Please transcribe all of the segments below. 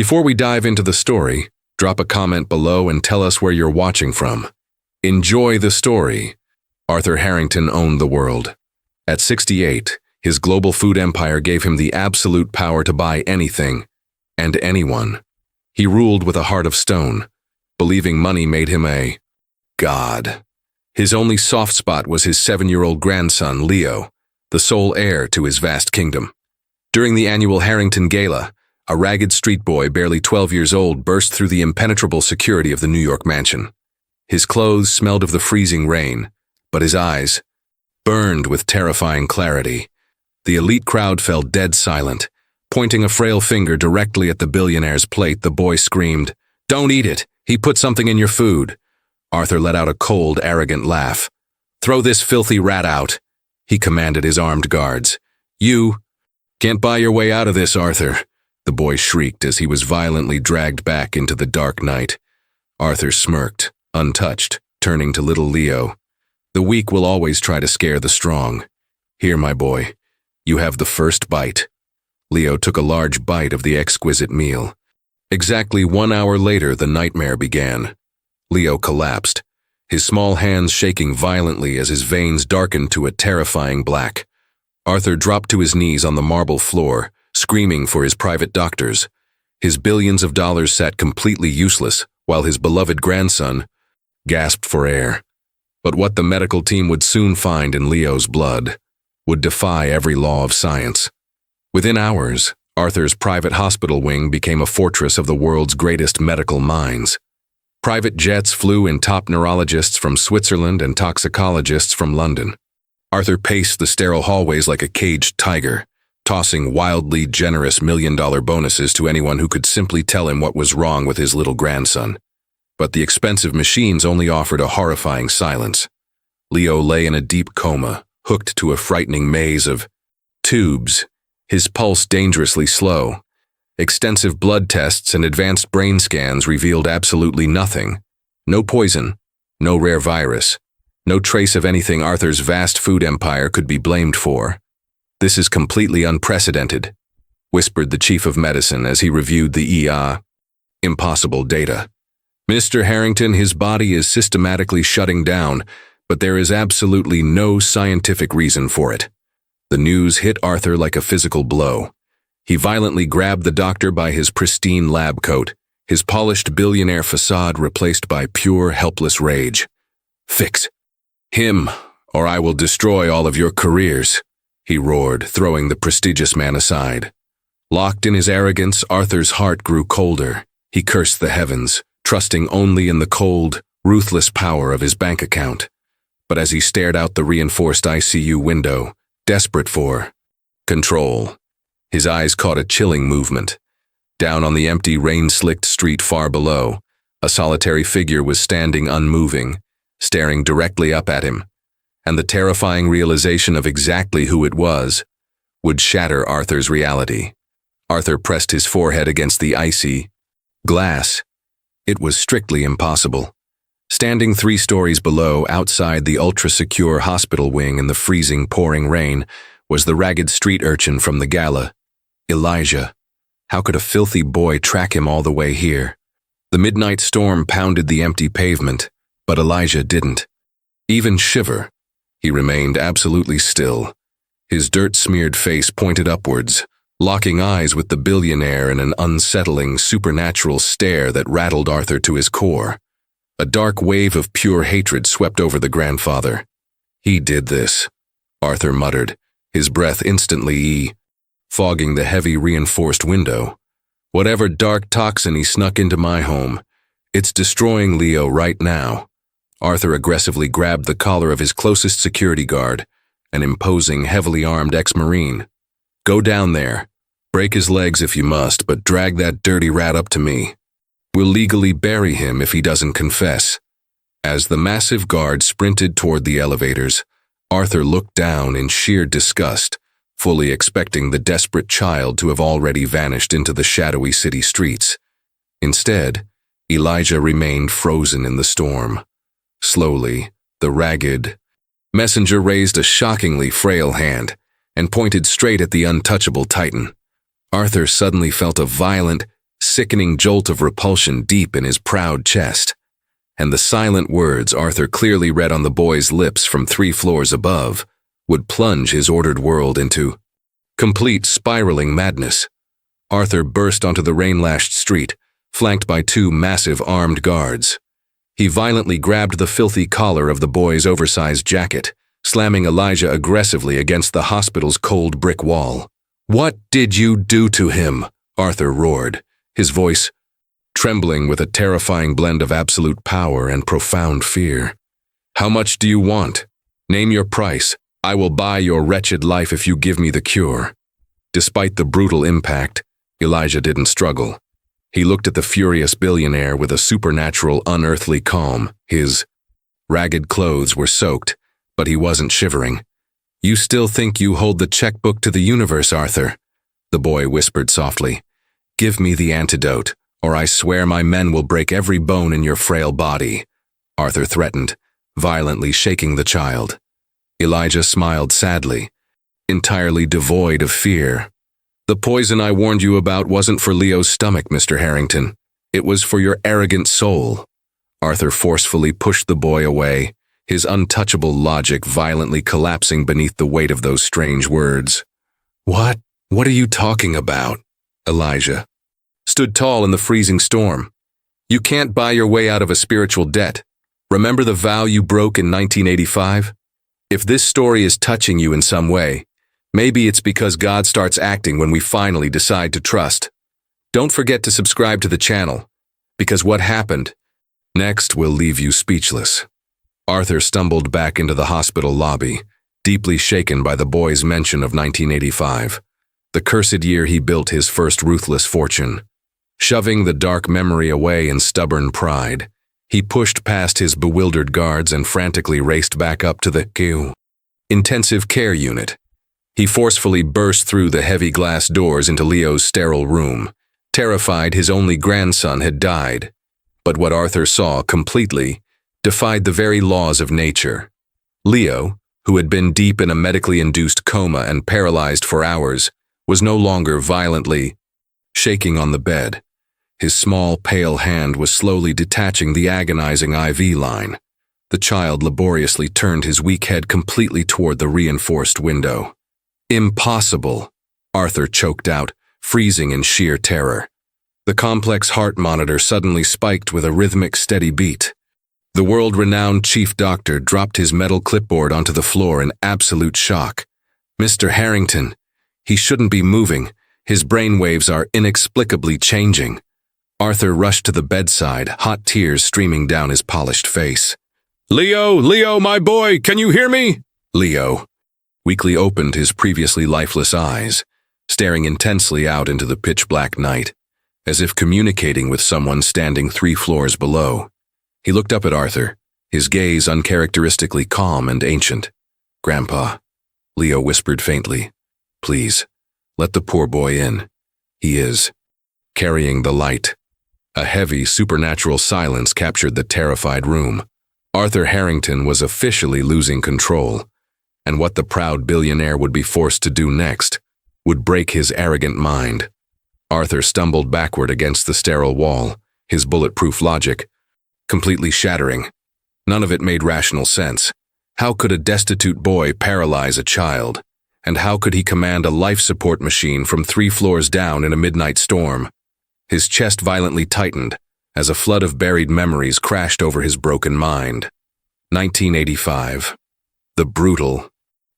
Before we dive into the story, drop a comment below and tell us where you're watching from. Enjoy the story. Arthur Harrington owned the world. At 68, his global food empire gave him the absolute power to buy anything and anyone. He ruled with a heart of stone, believing money made him a god. His only soft spot was his 7-year-old grandson, Leo, the sole heir to his vast kingdom. During the annual Harrington Gala, a ragged street boy barely 12 years old burst through the impenetrable security of the New York mansion. His clothes smelled of the freezing rain, but his eyes burned with terrifying clarity. The elite crowd fell dead silent. Pointing a frail finger directly at the billionaire's plate, the boy screamed, "Don't eat it! He put something in your food!" Arthur let out a cold, arrogant laugh. "Throw this filthy rat out," he commanded his armed guards. "You can't buy your way out of this, Arthur," the boy shrieked as he was violently dragged back into the dark night. Arthur smirked, untouched, turning to little Leo. "The weak will always try to scare the strong. Here, my boy, you have the first bite." Leo took a large bite of the exquisite meal. Exactly 1 hour later, the nightmare began. Leo collapsed, his small hands shaking violently as his veins darkened to a terrifying black. Arthur dropped to his knees on the marble floor, screaming for his private doctors. His billions of dollars sat completely useless, while his beloved grandson gasped for air. But what the medical team would soon find in Leo's blood would defy every law of science. Within hours, Arthur's private hospital wing became a fortress of the world's greatest medical minds. Private jets flew in top neurologists from Switzerland and toxicologists from London. Arthur paced the sterile hallways like a caged tiger, tossing wildly generous million-dollar bonuses to anyone who could simply tell him what was wrong with his little grandson. But the expensive machines only offered a horrifying silence. Leo lay in a deep coma, hooked to a frightening maze of tubes, his pulse dangerously slow. Extensive blood tests and advanced brain scans revealed absolutely nothing. No poison, no rare virus, no trace of anything Arthur's vast food empire could be blamed for. "This is completely unprecedented," whispered the chief of medicine as he reviewed the impossible data. "Mr. Harrington, his body is systematically shutting down, but there is absolutely no scientific reason for it." The news hit Arthur like a physical blow. He violently grabbed the doctor by his pristine lab coat, his polished billionaire facade replaced by pure, helpless rage. "Fix him, or I will destroy all of your careers," he roared, throwing the prestigious man aside. Locked in his arrogance, Arthur's heart grew colder. He cursed the heavens, trusting only in the cold, ruthless power of his bank account. But as he stared out the reinforced ICU window, desperate for control, his eyes caught a chilling movement. Down on the empty, rain-slicked street far below, a solitary figure was standing unmoving, staring directly up at him, and the terrifying realization of exactly who it was would shatter Arthur's reality. Arthur pressed his forehead against the icy glass. It was strictly impossible. Standing 3 stories below, outside the ultra-secure hospital wing in the freezing, pouring rain, was the ragged street urchin from the gala, Elijah. How could a filthy boy track him all the way here? The midnight storm pounded the empty pavement, but Elijah didn't even shiver. He remained absolutely still, his dirt-smeared face pointed upwards, locking eyes with the billionaire in an unsettling, supernatural stare that rattled Arthur to his core. A dark wave of pure hatred swept over the grandfather. "He did this," Arthur muttered, his breath instantly fogging the heavy reinforced window. "Whatever dark toxin he snuck into my home, it's destroying Leo right now." Arthur aggressively grabbed the collar of his closest security guard, an imposing, heavily armed ex-Marine. "Go down there. Break his legs if you must, but drag that dirty rat up to me. We'll legally bury him if he doesn't confess." As the massive guard sprinted toward the elevators, Arthur looked down in sheer disgust, fully expecting the desperate child to have already vanished into the shadowy city streets. Instead, Elijah remained frozen in the storm. Slowly, the ragged messenger raised a shockingly frail hand and pointed straight at the untouchable titan. Arthur suddenly felt a violent, sickening jolt of repulsion deep in his proud chest, and the silent words Arthur clearly read on the boy's lips from 3 floors above would plunge his ordered world into complete spiraling madness. Arthur burst onto the rain-lashed street, flanked by 2 massive armed guards. He violently grabbed the filthy collar of the boy's oversized jacket, slamming Elijah aggressively against the hospital's cold brick wall. "What did you do to him?" Arthur roared, his voice trembling with a terrifying blend of absolute power and profound fear. "How much do you want? Name your price. I will buy your wretched life if you give me the cure." Despite the brutal impact, Elijah didn't struggle. He looked at the furious billionaire with a supernatural, unearthly calm. His ragged clothes were soaked, but he wasn't shivering. "You still think you hold the checkbook to the universe, Arthur?" the boy whispered softly. "Give me the antidote, or I swear my men will break every bone in your frail body," Arthur threatened, violently shaking the child. Elijah smiled sadly, entirely devoid of fear. "The poison I warned you about wasn't for Leo's stomach, Mr. Harrington. It was for your arrogant soul." Arthur forcefully pushed the boy away, his untouchable logic violently collapsing beneath the weight of those strange words. What are you talking about?" Elijah stood tall in the freezing storm. "You can't buy your way out of a spiritual debt. Remember the vow you broke in 1985? If this story is touching you in some way, maybe it's because God starts acting when we finally decide to trust. Don't forget to subscribe to the channel, because what happened next will leave you speechless." Arthur stumbled back into the hospital lobby, deeply shaken by the boy's mention of 1985, the cursed year he built his first ruthless fortune. Shoving the dark memory away in stubborn pride, he pushed past his bewildered guards and frantically raced back up to the intensive care unit. He forcefully burst through the heavy glass doors into Leo's sterile room, terrified his only grandson had died. But what Arthur saw completely defied the very laws of nature. Leo, who had been deep in a medically induced coma and paralyzed for hours, was no longer violently shaking on the bed. His small, pale hand was slowly detaching the agonizing IV line. The child laboriously turned his weak head completely toward the reinforced window. "Impossible," Arthur choked out, freezing in sheer terror. The complex heart monitor suddenly spiked with a rhythmic, steady beat. The world-renowned chief doctor dropped his metal clipboard onto the floor in absolute shock. "Mr. Harrington, he shouldn't be moving. His brainwaves are inexplicably changing." Arthur rushed to the bedside, hot tears streaming down his polished face. Leo, my boy, can you hear me?" Leo weakly opened his previously lifeless eyes, staring intensely out into the pitch-black night, as if communicating with someone standing 3 floors below. He looked up at Arthur, his gaze uncharacteristically calm and ancient. "Grandpa," Leo whispered faintly, "please, let the poor boy in. He is carrying the light." A heavy, supernatural silence captured the terrified room. Arthur Harrington was officially losing control, and what the proud billionaire would be forced to do next would break his arrogant mind. Arthur stumbled backward against the sterile wall, his bulletproof logic completely shattering. None of it made rational sense. How could a destitute boy paralyze a child? And how could he command a life support machine from 3 floors down in a midnight storm? His chest violently tightened as a flood of buried memories crashed over his broken mind. 1985. The brutal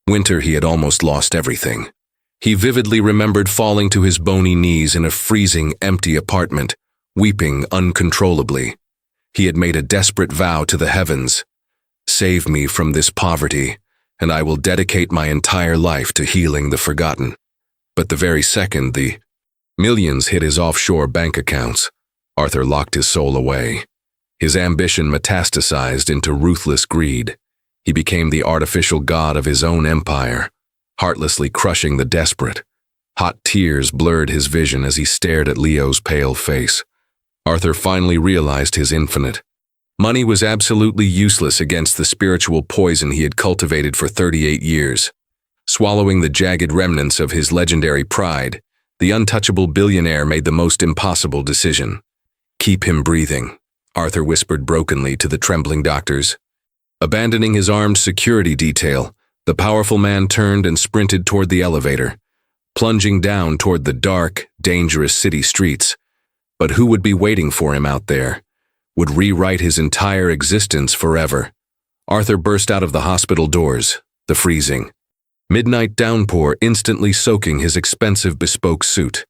winter he had almost lost everything. He vividly remembered falling to his bony knees in a freezing, empty apartment, weeping uncontrollably. He had made a desperate vow to the heavens. "Save me from this poverty, and I will dedicate my entire life to healing the forgotten." But the very second the millions hit his offshore bank accounts, Arthur locked his soul away. His ambition metastasized into ruthless greed. He became the artificial god of his own empire, heartlessly crushing the desperate. Hot tears blurred his vision as he stared at Leo's pale face. Arthur finally realized his infinite. Money was absolutely useless against the spiritual poison he had cultivated for 38 years. Swallowing the jagged remnants of his legendary pride, The untouchable billionaire made the most impossible decision. "Keep him breathing," Arthur whispered brokenly to the trembling doctors. Abandoning his armed security detail, the powerful man turned and sprinted toward the elevator, plunging down toward the dark, dangerous city streets. But who would be waiting for him out there? Would rewrite his entire existence forever. Arthur burst out of the hospital doors, the freezing midnight downpour instantly soaking his expensive bespoke suit.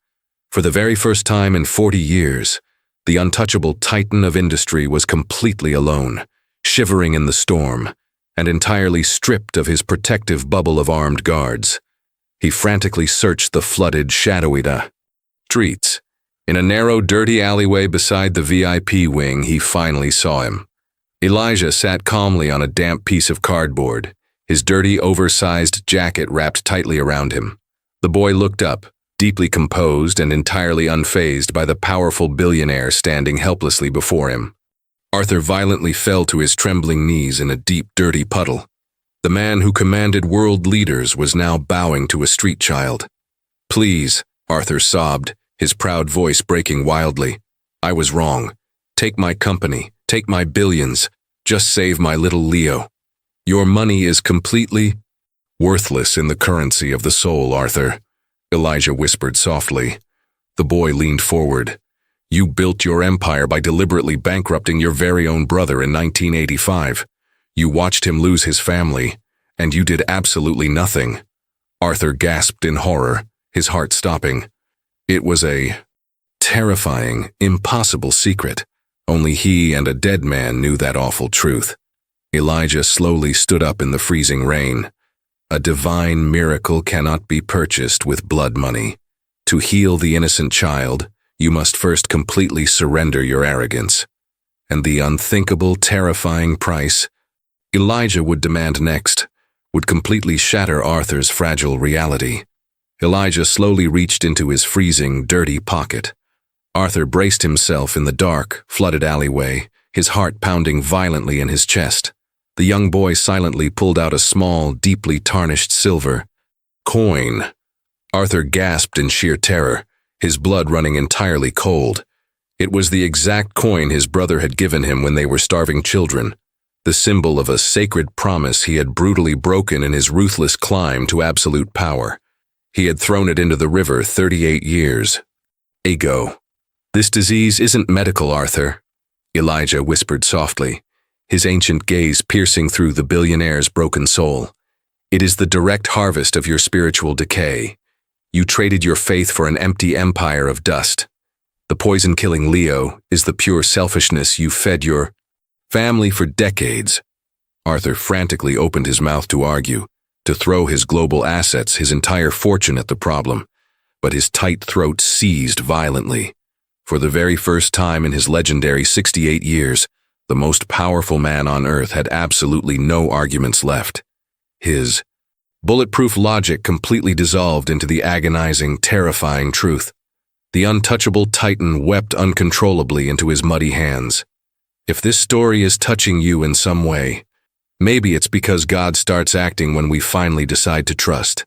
For the very first time in 40 years, the untouchable titan of industry was completely alone, shivering in the storm, and entirely stripped of his protective bubble of armed guards. He frantically searched the flooded, shadowy streets. In a narrow, dirty alleyway beside the VIP wing, he finally saw him. Elijah sat calmly on a damp piece of cardboard, his dirty, oversized jacket wrapped tightly around him. The boy looked up, deeply composed and entirely unfazed by the powerful billionaire standing helplessly before him. Arthur violently fell to his trembling knees in a deep, dirty puddle. The man who commanded world leaders was now bowing to a street child. "Please," Arthur sobbed, his proud voice breaking wildly. "I was wrong. Take my company, take my billions. Just save my little Leo. Your money is completely worthless in the currency of the soul, Arthur," Elijah whispered softly. The boy leaned forward. "You built your empire by deliberately bankrupting your very own brother in 1985. You watched him lose his family, and you did absolutely nothing." Arthur gasped in horror, his heart stopping. It was a terrifying, impossible secret. Only he and a dead man knew that awful truth. Elijah slowly stood up in the freezing rain. A divine miracle cannot be purchased with blood money. To heal the innocent child, you must first completely surrender your arrogance. And the unthinkable, terrifying price Elijah would demand next would completely shatter Arthur's fragile reality. Elijah slowly reached into his freezing, dirty pocket. Arthur braced himself in the dark, flooded alleyway, his heart pounding violently in his chest. The young boy silently pulled out a small, deeply tarnished silver coin. Arthur gasped in sheer terror, his blood running entirely cold. It was the exact coin his brother had given him when they were starving children, the symbol of a sacred promise he had brutally broken in his ruthless climb to absolute power. He had thrown it into the river 38 years ago. "This disease isn't medical, Arthur," Elijah whispered softly, his ancient gaze piercing through the billionaire's broken soul. "It is the direct harvest of your spiritual decay. You traded your faith for an empty empire of dust. The poison-killing Leo is the pure selfishness you fed your family for decades." Arthur frantically opened his mouth to argue, to throw his global assets, his entire fortune at the problem, but his tight throat seized violently. For the very first time in his legendary 68 years, the most powerful man on earth had absolutely no arguments left. His bulletproof logic completely dissolved into the agonizing, terrifying truth. The untouchable titan wept uncontrollably into his muddy hands. If this story is touching you in some way, maybe it's because God starts acting when we finally decide to trust.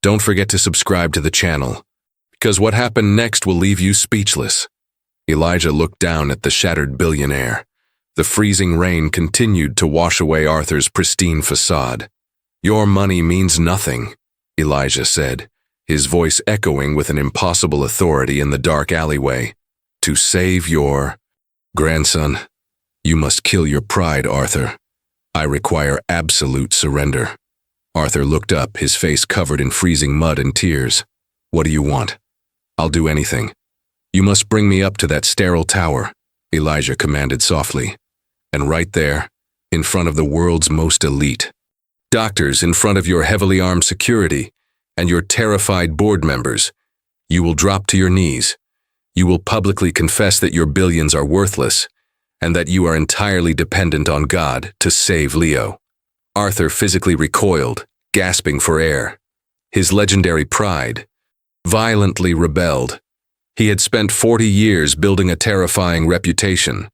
Don't forget to subscribe to the channel, because what happened next will leave you speechless. Elijah looked down at the shattered billionaire. The freezing rain continued to wash away Arthur's pristine facade. "Your money means nothing," Elijah said, his voice echoing with an impossible authority in the dark alleyway. "To save your grandson, you must kill your pride, Arthur. I require absolute surrender." Arthur looked up, his face covered in freezing mud and tears. "What do you want?" "I'll do anything." "You must bring me up to that sterile tower," Elijah commanded softly. "And right there, in front of the world's most elite doctors, in front of your heavily armed security and your terrified board members, you will drop to your knees. You will publicly confess that your billions are worthless and that you are entirely dependent on God to save Leo." Arthur physically recoiled, gasping for air. His legendary pride violently rebelled. He had spent 40 years building a terrifying reputation.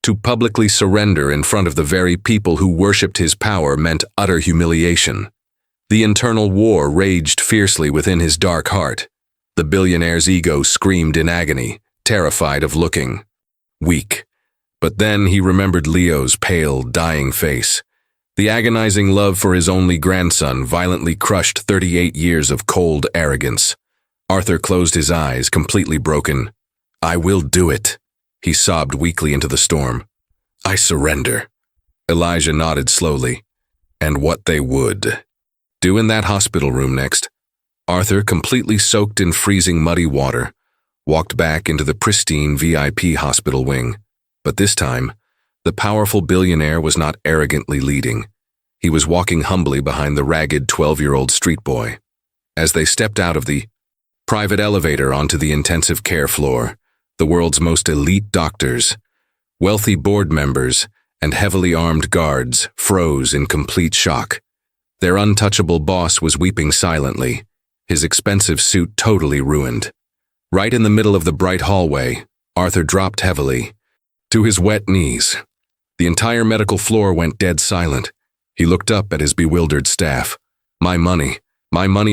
To publicly surrender in front of the very people who worshipped his power meant utter humiliation. The internal war raged fiercely within his dark heart. The billionaire's ego screamed in agony, terrified of looking weak. But then he remembered Leo's pale, dying face. The agonizing love for his only grandson violently crushed 38 years of cold arrogance. Arthur closed his eyes, completely broken. "I will do it," he sobbed weakly into the storm. "I surrender." Elijah nodded slowly. And what they would do in that hospital room next. Arthur, completely soaked in freezing muddy water, walked back into the pristine VIP hospital wing. But this time, the powerful billionaire was not arrogantly leading. He was walking humbly behind the ragged 12-year-old street boy. As they stepped out of the private elevator onto the intensive care floor, the world's most elite doctors, wealthy board members, and heavily armed guards froze in complete shock. Their untouchable boss was weeping silently, his expensive suit totally ruined. Right in the middle of the bright hallway, Arthur dropped heavily to his wet knees. The entire medical floor went dead silent. He looked up at his bewildered staff. My money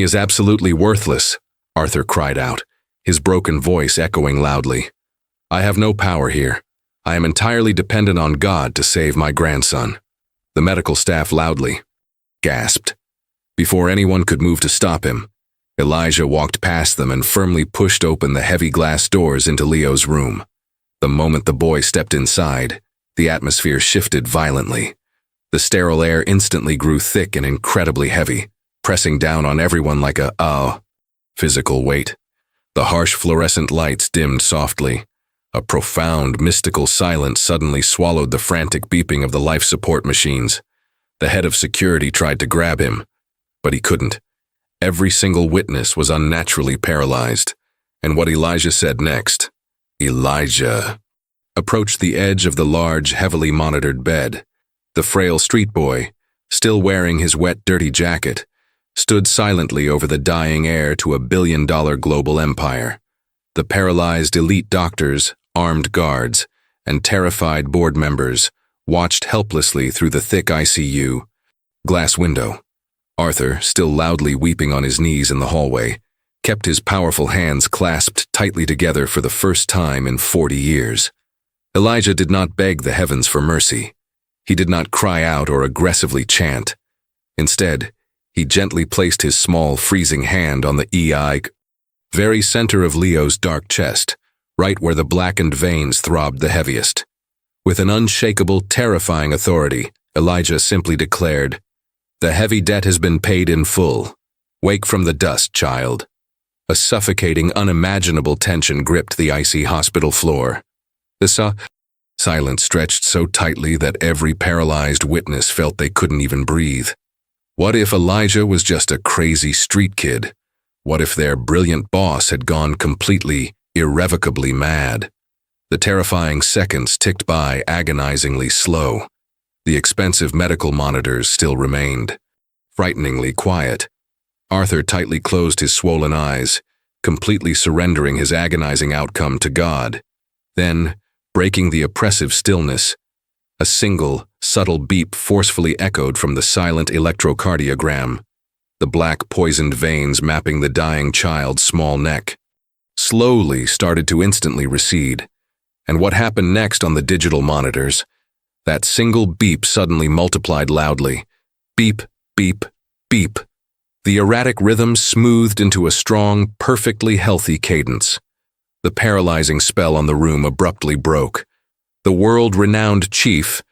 is absolutely worthless," Arthur cried out, his broken voice echoing loudly. "I have no power here. I am entirely dependent on God to save my grandson." The medical staff loudly gasped. Before anyone could move to stop him, Elijah walked past them and firmly pushed open the heavy glass doors into Leo's room. The moment the boy stepped inside, the atmosphere shifted violently. The sterile air instantly grew thick and incredibly heavy, pressing down on everyone like a physical weight. The harsh fluorescent lights dimmed softly. A profound, mystical silence suddenly swallowed the frantic beeping of the life support machines. The head of security tried to grab him, but he couldn't. Every single witness was unnaturally paralyzed, and what Elijah said next. Elijah approached the edge of the large, heavily monitored bed. The frail street boy, still wearing his wet, dirty jacket, stood silently over the dying heir to a billion-dollar global empire. The paralyzed elite doctors, armed guards, and terrified board members watched helplessly through the thick ICU glass window. Arthur, still loudly weeping on his knees in the hallway, kept his powerful hands clasped tightly together for the first time in 40 years. Elijah did not beg the heavens for mercy. He did not cry out or aggressively chant. Instead, he gently placed his small, freezing hand on the very center of Leo's dark chest, right where the blackened veins throbbed the heaviest. With an unshakable, terrifying authority, Elijah simply declared, "The heavy debt has been paid in full. Wake from the dust, child." A suffocating, unimaginable tension gripped the icy hospital floor. The silence stretched so tightly that every paralyzed witness felt they couldn't even breathe. What if Elijah was just a crazy street kid? What if their brilliant boss had gone completely, irrevocably mad? The terrifying seconds ticked by agonizingly slow. The expensive medical monitors still remained, frighteningly quiet. Arthur tightly closed his swollen eyes, completely surrendering his agonizing outcome to God. Then, breaking the oppressive stillness, a single, subtle beep forcefully echoed from the silent electrocardiogram, the black poisoned veins mapping the dying child's small neck. Slowly started to instantly recede, and what happened next on the digital monitors? That single beep suddenly multiplied loudly. Beep, beep, beep. The erratic rhythm smoothed into a strong, perfectly healthy cadence. The paralyzing spell on the room abruptly broke. The world-renowned chief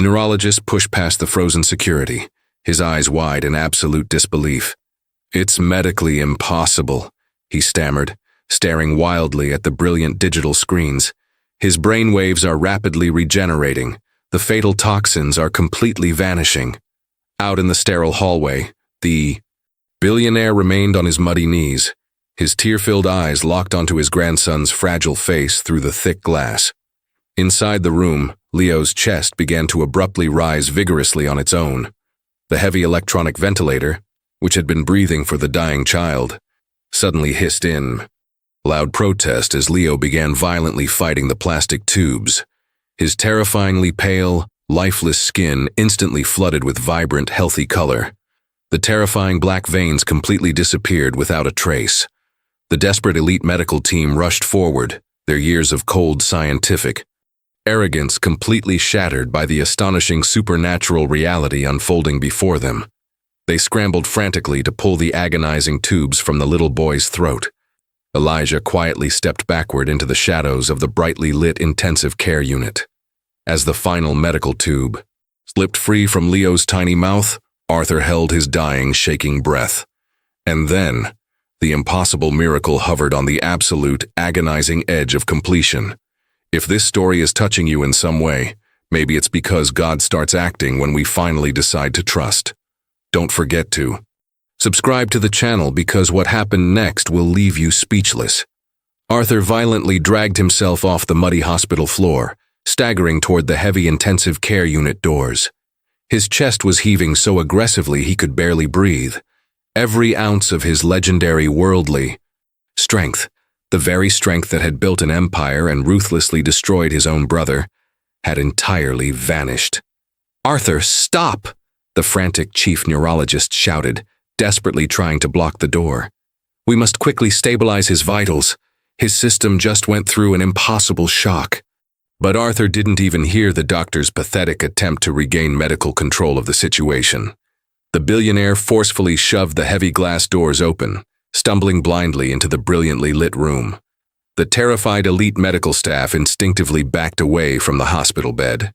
neurologist pushed past the frozen security, his eyes wide in absolute disbelief. "It's medically impossible," he stammered, staring wildly at the brilliant digital screens. "His brainwaves are rapidly regenerating. The fatal toxins are completely vanishing." Out in the sterile hallway, the billionaire remained on his muddy knees, his tear-filled eyes locked onto his grandson's fragile face through the thick glass. Inside the room, Leo's chest began to abruptly rise vigorously on its own. The heavy electronic ventilator, which had been breathing for the dying child, suddenly hissed in loud protest as Leo began violently fighting the plastic tubes. His terrifyingly pale, lifeless skin instantly flooded with vibrant, healthy color. The terrifying black veins completely disappeared without a trace. The desperate elite medical team rushed forward, their years of cold scientific arrogance completely shattered by the astonishing supernatural reality unfolding before them. They scrambled frantically to pull the agonizing tubes from the little boy's throat. Elijah quietly stepped backward into the shadows of the brightly lit intensive care unit. As the final medical tube slipped free from Leo's tiny mouth, Arthur held his dying, shaking breath. And then, the impossible miracle hovered on the absolute, agonizing edge of completion. If this story is touching you in some way, maybe it's because God starts acting when we finally decide to trust. Don't forget to subscribe to the channel because what happened next will leave you speechless. Arthur violently dragged himself off the muddy hospital floor, staggering toward the heavy intensive care unit doors. His chest was heaving so aggressively he could barely breathe. Every ounce of his legendary worldly strength, the very strength that had built an empire and ruthlessly destroyed his own brother, had entirely vanished. "Arthur, stop!" the frantic chief neurologist shouted, desperately trying to block the door. "We must quickly stabilize his vitals. His system just went through an impossible shock." But Arthur didn't even hear the doctor's pathetic attempt to regain medical control of the situation. The billionaire forcefully shoved the heavy glass doors open, stumbling blindly into the brilliantly lit room. The terrified elite medical staff instinctively backed away from the hospital bed.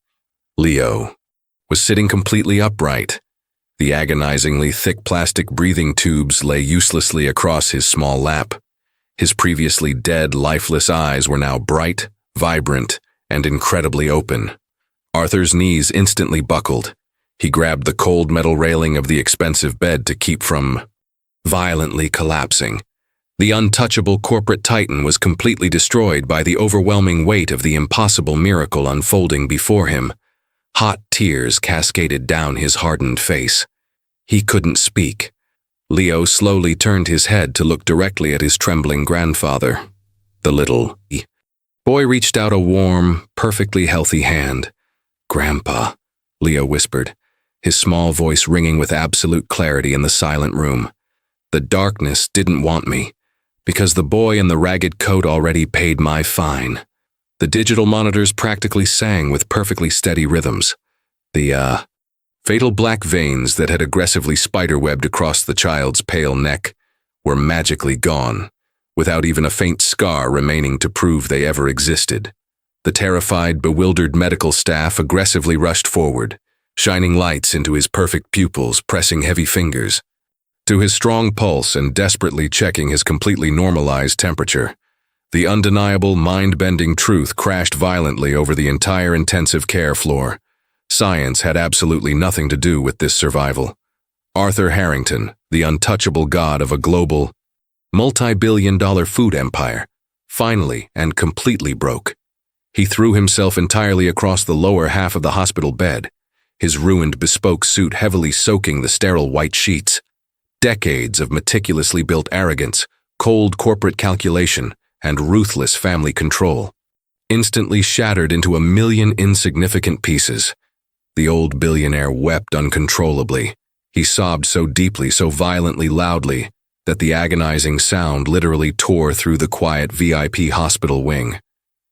Leo was sitting completely upright. The agonizingly thick plastic breathing tubes lay uselessly across his small lap. His previously dead, lifeless eyes were now bright, vibrant, and incredibly open. Arthur's knees instantly buckled. He grabbed the cold metal railing of the expensive bed to keep from violently collapsing. The untouchable corporate titan was completely destroyed by the overwhelming weight of the impossible miracle unfolding before him. Hot tears cascaded down his hardened face. He couldn't speak. Leo slowly turned his head to look directly at his trembling grandfather. The little boy reached out a warm, perfectly healthy hand. "Grandpa," Leo whispered, his small voice ringing with absolute clarity in the silent room. "The darkness didn't want me, because the boy in the ragged coat already paid my fine." The digital monitors practically sang with perfectly steady rhythms. The fatal black veins that had aggressively spiderwebbed across the child's pale neck were magically gone, without even a faint scar remaining to prove they ever existed. The terrified, bewildered medical staff aggressively rushed forward, shining lights into his perfect pupils, pressing heavy fingers to his strong pulse and desperately checking his completely normalized temperature. The undeniable, mind-bending truth crashed violently over the entire intensive care floor. Science had absolutely nothing to do with this survival. Arthur Harrington, the untouchable god of a global, multi-billion-dollar food empire, finally and completely broke. He threw himself entirely across the lower half of the hospital bed, his ruined bespoke suit heavily soaking the sterile white sheets. Decades of meticulously built arrogance, cold corporate calculation, and ruthless family control instantly shattered into a million insignificant pieces. The old billionaire wept uncontrollably. He sobbed so deeply, so violently loudly, that the agonizing sound literally tore through the quiet VIP hospital wing.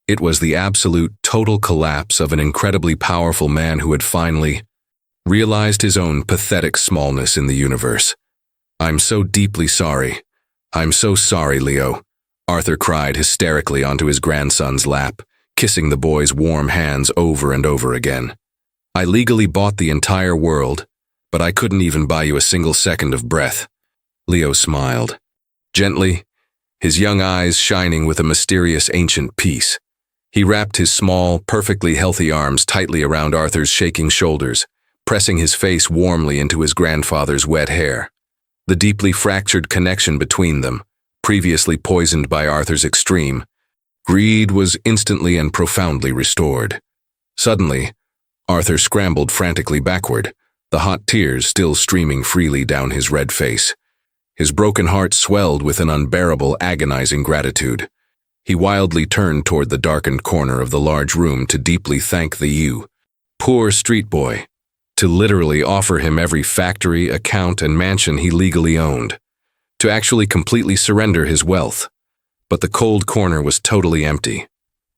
It was the absolute, total collapse of an incredibly powerful man who had finally realized his own pathetic smallness in the universe. "I'm so deeply sorry. I'm so sorry, Leo," Arthur cried hysterically onto his grandson's lap, kissing the boy's warm hands over and over again. "I legally bought the entire world, but I couldn't even buy you a single second of breath." Leo smiled, gently, his young eyes shining with a mysterious ancient peace. He wrapped his small, perfectly healthy arms tightly around Arthur's shaking shoulders, pressing his face warmly into his grandfather's wet hair. The deeply fractured connection between them, previously poisoned by Arthur's extreme greed, was instantly and profoundly restored. Suddenly, Arthur scrambled frantically backward, the hot tears still streaming freely down his red face. His broken heart swelled with an unbearable, agonizing gratitude. He wildly turned toward the darkened corner of the large room to deeply thank the poor street boy, to literally offer him every factory, account, and mansion he legally owned. to actually completely surrender his wealth. But the cold corner was totally empty.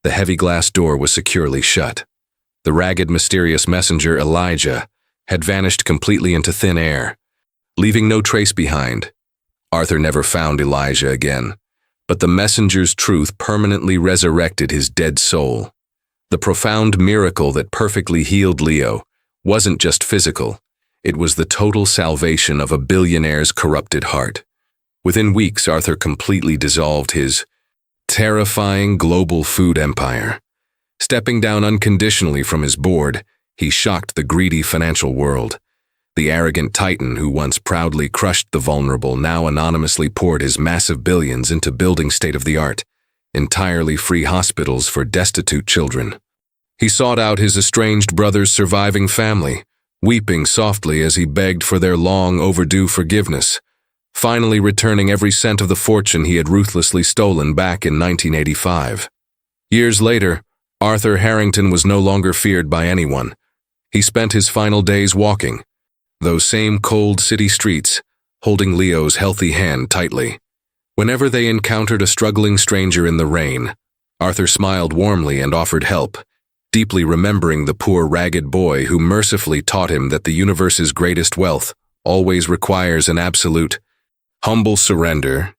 The heavy glass door was securely shut. The ragged, mysterious messenger, Elijah, had vanished completely into thin air, leaving no trace behind. Arthur never found Elijah again, but the messenger's truth permanently resurrected his dead soul. The profound miracle that perfectly healed Leo wasn't just physical, it was the total salvation of a billionaire's corrupted heart. Within weeks, Arthur completely dissolved his terrifying global food empire. Stepping down unconditionally from his board, he shocked the greedy financial world. The arrogant titan who once proudly crushed the vulnerable now anonymously poured his massive billions into building state-of-the-art, entirely free hospitals for destitute children. He sought out his estranged brother's surviving family, weeping softly as he begged for their long-overdue forgiveness, finally returning every cent of the fortune he had ruthlessly stolen back in 1985. Years later, Arthur Harrington was no longer feared by anyone. He spent his final days walking those same cold city streets, holding Leo's healthy hand tightly. Whenever they encountered a struggling stranger in the rain, Arthur smiled warmly and offered help, deeply remembering the poor ragged boy who mercifully taught him that the universe's greatest wealth always requires an absolute, humble surrender